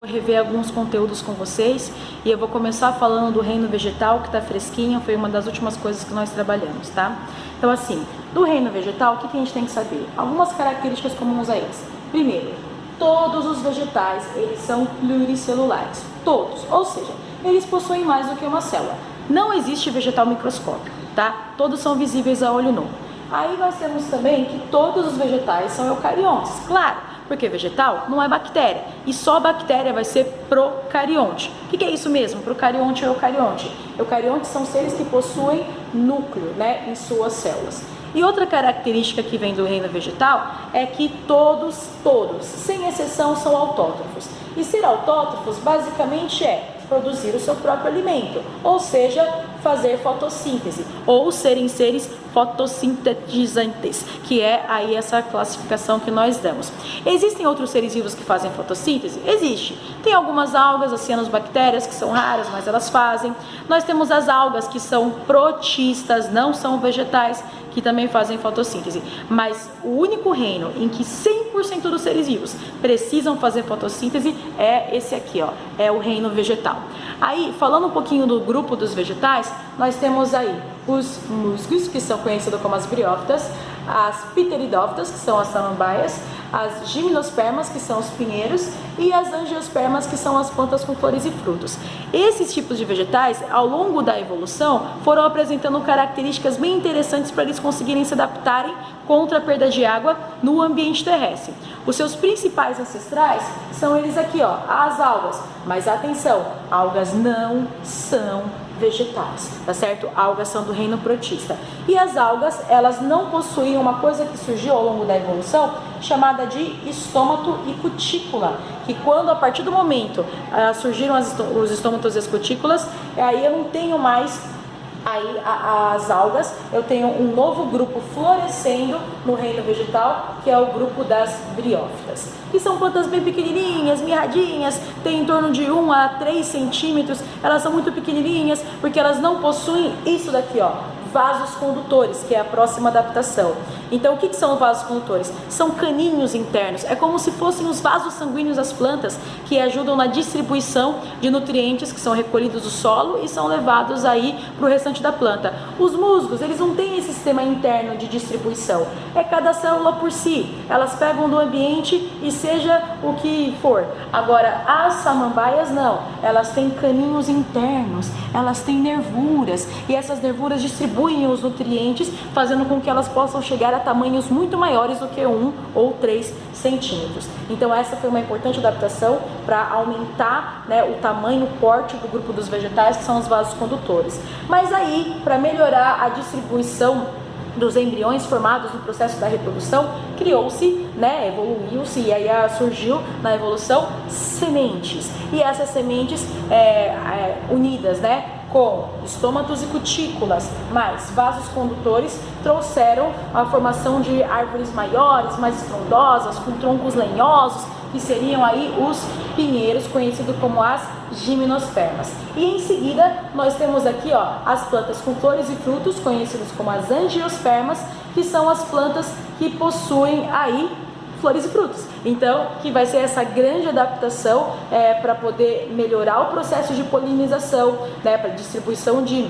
Vou rever alguns conteúdos com vocês e eu vou começar falando do reino vegetal, que está fresquinho, foi uma das últimas coisas que nós trabalhamos, tá? Então assim, do reino vegetal, o que a gente tem que saber? Algumas características comuns a eles. Primeiro, todos os vegetais, eles são pluricelulares, todos, ou seja, eles possuem mais do que uma célula. Não existe vegetal microscópico, tá? Todos são visíveis a olho nu. Aí nós temos também que todos os vegetais são eucariontes, claro. Porque vegetal não é bactéria, e só bactéria vai ser procarionte. O que é isso mesmo? Procarionte ou eucarionte? Eucariontes são seres que possuem núcleo, né, em suas células. E outra característica que vem do reino vegetal é que todos, sem exceção, são autótrofos. E ser autótrofos basicamente é produzir o seu próprio alimento, ou seja, fazer fotossíntese, ou serem seres fotossintetizantes, que é aí essa classificação que nós damos. Existem outros seres vivos que fazem fotossíntese? Existe. Tem algumas algas, as cianobactérias, que são raras, mas elas fazem. Nós temos as algas que são protistas, não são vegetais, que também fazem fotossíntese. Mas o único reino em que 100% dos seres vivos precisam fazer fotossíntese é esse aqui, ó, é o reino vegetal. Aí, falando um pouquinho do grupo dos vegetais, nós temos aí os musgos, que são conhecidos como as briófitas, as pteridófitas, que são as samambaias, as gimnospermas, que são os pinheiros, e as angiospermas, que são as plantas com flores e frutos. Esses tipos de vegetais, ao longo da evolução, foram apresentando características bem interessantes para eles conseguirem se adaptarem contra a perda de água no ambiente terrestre. Os seus principais ancestrais são eles aqui, ó, as algas. Mas atenção, algas não são vegetais, tá certo? Algas são do reino protista. E as algas, elas não possuem uma coisa que surgiu ao longo da evolução, chamada de estômato e cutícula, que quando, a partir do momento, surgiram os estômatos e as cutículas, aí eu não tenho mais as algas, eu tenho um novo grupo florescendo no reino vegetal, que é o grupo das briófitas, que são plantas bem pequenininhas, mirradinhas, tem em torno de 1 a 3 centímetros, elas são muito pequenininhas, porque elas não possuem isso daqui, ó, vasos condutores, que é a próxima adaptação. Então, o que são vasos condutores? São caninhos internos, é como se fossem os vasos sanguíneos das plantas, que ajudam na distribuição de nutrientes que são recolhidos do solo e são levados aí para o restante da planta. Os musgos, eles não têm esse sistema interno de distribuição, é cada célula por si, elas pegam do ambiente e seja o que for. Agora, as samambaias não, elas têm caninhos internos, elas têm nervuras, e essas nervuras distribuem os nutrientes, fazendo com que elas possam chegar a tamanhos muito maiores do que 1 ou 3 centímetros. Então essa foi uma importante adaptação para aumentar, né, o tamanho, o porte do grupo dos vegetais, que são os vasos condutores. Mas aí, para melhorar a distribuição dos embriões formados no processo da reprodução, criou-se, né, evoluiu-se, e aí surgiu na evolução sementes. E essas sementes unidas, né, com estômatos e cutículas, mais vasos condutores, trouxeram a formação de árvores maiores, mais frondosas, com troncos lenhosos, que seriam aí os pinheiros, conhecidos como as gimnospermas. E em seguida, nós temos aqui, ó, as plantas com flores e frutos, conhecidas como as angiospermas, que são as plantas que possuem aí flores e frutos. Então, que vai ser essa grande adaptação para poder melhorar o processo de polinização, né, para distribuição de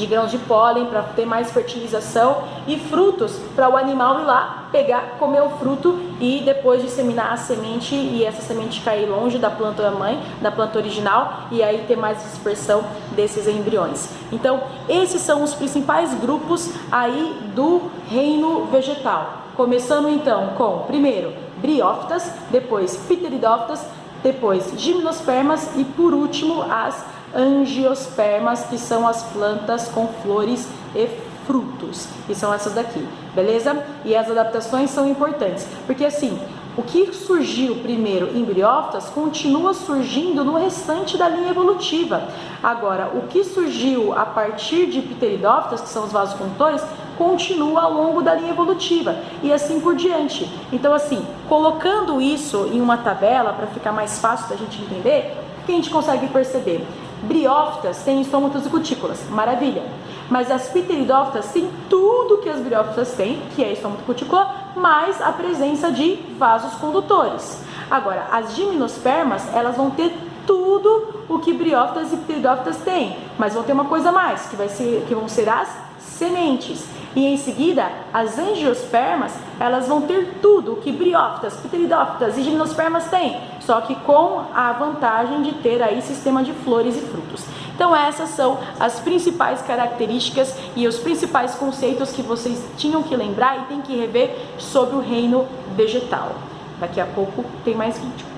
grãos de pólen, para ter mais fertilização, e frutos para o animal ir lá pegar, comer o fruto e depois disseminar a semente, e essa semente cair longe da planta mãe, da planta original, e aí ter mais dispersão desses embriões. Então, esses são os principais grupos aí do reino vegetal. Começando então com, primeiro, briófitas, depois pteridófitas, depois gimnospermas e por último as angiospermas, que são as plantas com flores e frutos, que são essas daqui, beleza? E as adaptações são importantes, porque assim, o que surgiu primeiro em briófitas continua surgindo no restante da linha evolutiva. Agora, o que surgiu a partir de pteridófitas, que são os vasos condutores, continua ao longo da linha evolutiva e assim por diante. Então, assim, colocando isso em uma tabela para ficar mais fácil da gente entender, o que a gente consegue perceber? Briófitas têm estômatos e cutículas, maravilha. Mas as pteridófitas têm tudo que as briófitas têm, que é estômago cuticular, mais a presença de vasos condutores. Agora, as gimnospermas, elas vão ter tudo o que briófitas e pteridófitas têm, mas vão ter uma coisa a mais, que vão ser as sementes. E em seguida, as angiospermas, elas vão ter tudo o que briófitas, pteridófitas e gimnospermas têm, só que com a vantagem de ter aí sistema de flores e frutos. Então essas são as principais características e os principais conceitos que vocês tinham que lembrar e tem que rever sobre o reino vegetal. Daqui a pouco tem mais vídeo.